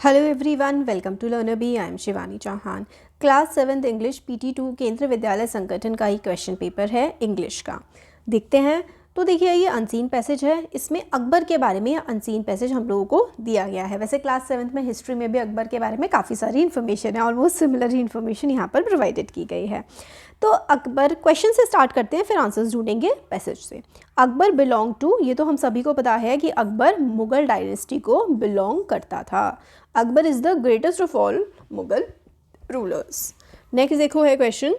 Hello everyone, welcome to Learner B. I am Shivani Chauhan. Class 7th English PT2 Kendriya Vidyalaya Sangathan का ही question paper है English का। देखते हैं। तो देखिए, ये अनसीन पैसेज है। इसमें अकबर के बारे में अनसीन पैसेज हम लोगों को दिया गया है। वैसे क्लास 7th में हिस्ट्री में भी अकबर के बारे में काफ़ी सारी इन्फॉर्मेशन है, ऑलमोस्ट सिमिलर ही इन्फॉर्मेशन यहाँ पर प्रोवाइडेड की गई है। तो अकबर, क्वेश्चन से स्टार्ट करते हैं, फिर आंसर्स ढूंढेंगे पैसेज से। अकबर बिलोंग टू, ये तो हम सभी को पता है कि अकबर मुगल डायनेस्टी को बिलोंग करता था। Akbar is the greatest of all Mughal rulers. Next देखो है question,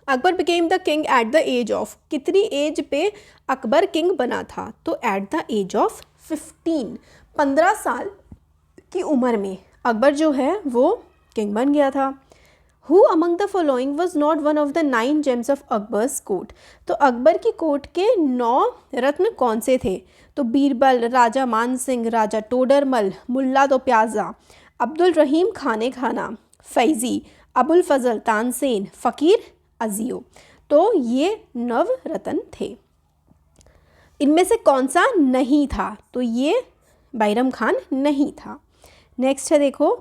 Akbar became the king at the age of, कितनी एज पे अकबर किंग बना था? तो एट द एज ऑफ 15 साल की उम्र में अकबर जो है वो किंग बन गया था। Who among the following was not one of the 9 gems of Akbar's court? तो अकबर की कोर्ट के 9 रत्न कौन से थे? तो बीरबल, राजा मान सिंह, राजा टोडरमल, मुल्ला दो प्याजा, अब्दुल रहीम खाने खाना, फैज़ी, अबुल फजल तानसेन, फ़कीर अजियो। तो ये 9 रत्न थे। इनमें से कौन सा नहीं था? तो ये बैरम खान नहीं था। नेक्स्ट है देखो,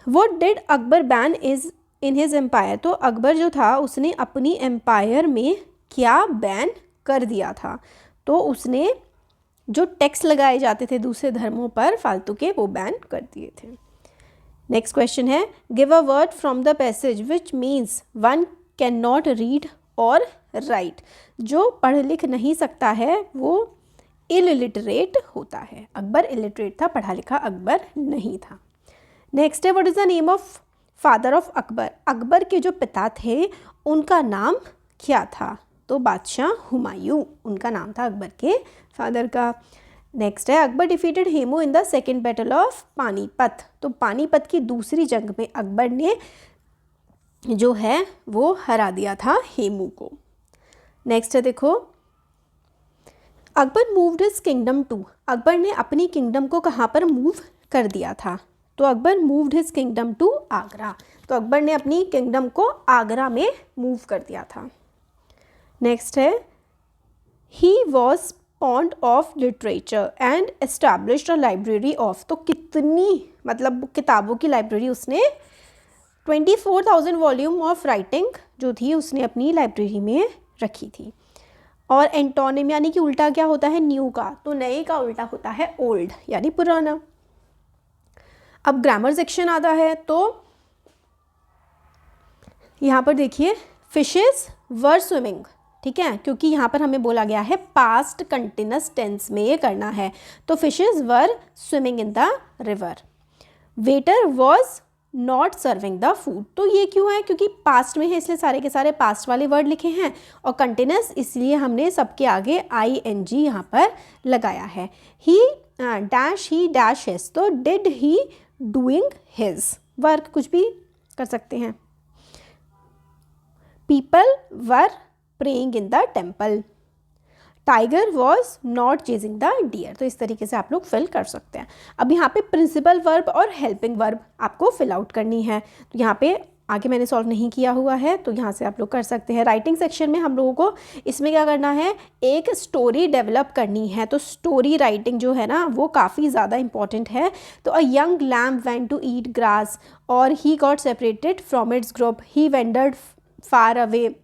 What did Akbar ban is in his empire? तो अकबर जो था उसने अपनी एम्पायर में क्या बैन कर दिया था? तो उसने जो टैक्स लगाए जाते थे दूसरे धर्मों पर फालतू के, वो बैन कर दिए थे। नेक्स्ट क्वेश्चन है, give a word from the passage which means one can not read और राइट। जो पढ़ लिख नहीं सकता है वो इलिटरेट होता है। अकबर इलिटरेट था, पढ़ा लिखा अकबर नहीं था। नेक्स्ट है, what is the name of father of Akbar? Akbar के जो पिता थे उनका नाम क्या था? तो बादशाह हुमायूं उनका नाम था अकबर के फादर का। नेक्स्ट है, Akbar defeated Hemu in the second battle of Panipat. तो पानीपत की दूसरी जंग में अकबर ने जो है वो हरा दिया था हेमू को। नेक्स्ट है देखो, Akbar moved his kingdom to. Akbar ने अपनी किंगडम को कहाँ पर मूव कर दिया था? तो Akbar moved his kingdom to Agra. तो अकबर ने अपनी किंगडम को आगरा में मूव कर दिया था। नेक्स्ट है, he was fond of literature and established a library of. तो कितनी मतलब किताबों की लाइब्रेरी उसने 24,000 वॉल्यूम ऑफ राइटिंग जो थी उसने अपनी लाइब्रेरी में रखी थी। और एंटोनिम यानी कि उल्टा क्या होता है न्यू का? तो नए का उल्टा होता है ओल्ड यानी पुराना। अब ग्रामर सेक्शन आता है तो यहाँ पर देखिए, फिशेस वर स्विमिंग, ठीक है, क्योंकि यहाँ पर हमें बोला गया है पास्ट कंटिन्यूअस टेंस में ये करना है। तो fishes were swimming in the river. Waiter was not serving the food. तो ये क्यों है? क्योंकि पास्ट में है इसलिए सारे के सारे पास्ट वाले वर्ड लिखे हैं, और कंटिन्यूअस इसलिए हमने सबके आगे ING यहाँ पर लगाया है। He dash he dash his, तो did he doing his work, कुछ भी कर सकते हैं। People were praying in the temple. Tiger was not chasing the deer. तो इस तरीके से आप लोग फिल कर सकते हैं। अब यहाँ पे प्रिंसिपल वर्ब और हेल्पिंग वर्ब आपको फिल आउट करनी है। तो यहाँ पे आगे मैंने सॉल्व नहीं किया हुआ है, तो यहाँ से आप लोग कर सकते हैं। राइटिंग सेक्शन में हम लोगों को इसमें क्या करना है, एक स्टोरी डेवलप करनी है। तो स्टोरी राइटिंग जो है ना वो काफ़ी ज़्यादा इंपॉर्टेंट है। तो a young lamb went to eat grass और he got separated from its group, he wandered far away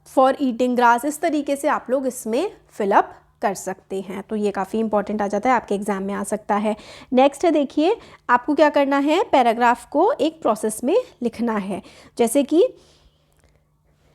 for eating grass. इस तरीके से आप लोग इसमें फिलअप कर सकते हैं। तो ये काफ़ी इंपॉर्टेंट आ जाता है, आपके एग्जाम में आ सकता है। नेक्स्ट है देखिए, आपको क्या करना है, पैराग्राफ को एक प्रोसेस में लिखना है। जैसे कि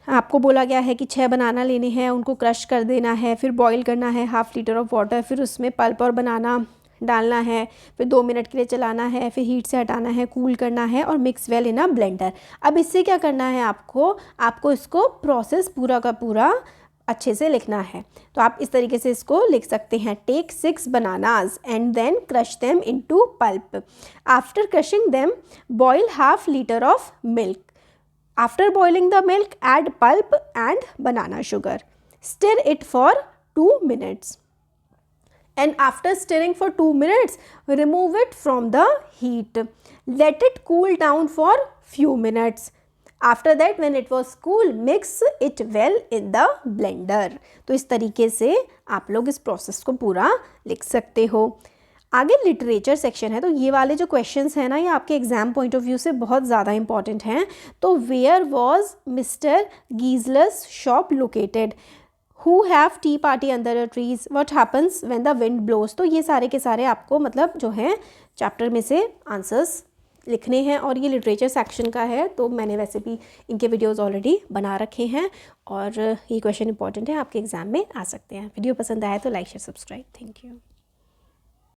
आपको बोला गया है कि 6 बनाना लेने हैं, उनको क्रश कर देना है, फिर बॉईल करना है 1/2 लीटर ऑफ वाटर, फिर उसमें पल्प और बनाना डालना है, फिर 2 मिनट के लिए चलाना है, फिर हीट से हटाना है, कूल करना है और mix well in a blender. अब इससे क्या करना है, आपको इसको प्रोसेस पूरा का पूरा अच्छे से लिखना है। तो आप इस तरीके से इसको लिख सकते हैं, take 6 bananas and then crush them into pulp. After crushing them boil 1/2 litre of milk. After boiling the milk add pulp and banana sugar. Stir it for 2 minutes. And after stirring for 2 minutes, remove it from the heat. Let it cool down for few minutes. After that, when it was cool, mix it well in the blender. तो इस तरीके से आप लोग इस process को पूरा लिख सकते हो। आगे लिटरेचर सेक्शन है, तो ये वाले जो क्वेश्चंस हैं ना, ये आपके एग्जाम पॉइंट ऑफ व्यू से बहुत ज़्यादा इंपॉर्टेंट हैं। तो where was mister Gizlas shop located, who have tea party under a trees, what happens when the wind blows. तो ये सारे के सारे आपको मतलब जो है चैप्टर में से आंसर्स लिखने हैं, और ये लिटरेचर सेक्शन का है, तो मैंने वैसे भी इनके वीडियोस ऑलरेडी बना रखे हैं, और ये क्वेश्चन इंपॉर्टेंट है, आपके एग्जाम में आ सकते हैं। वीडियो पसंद आया तो like share subscribe. Thank you.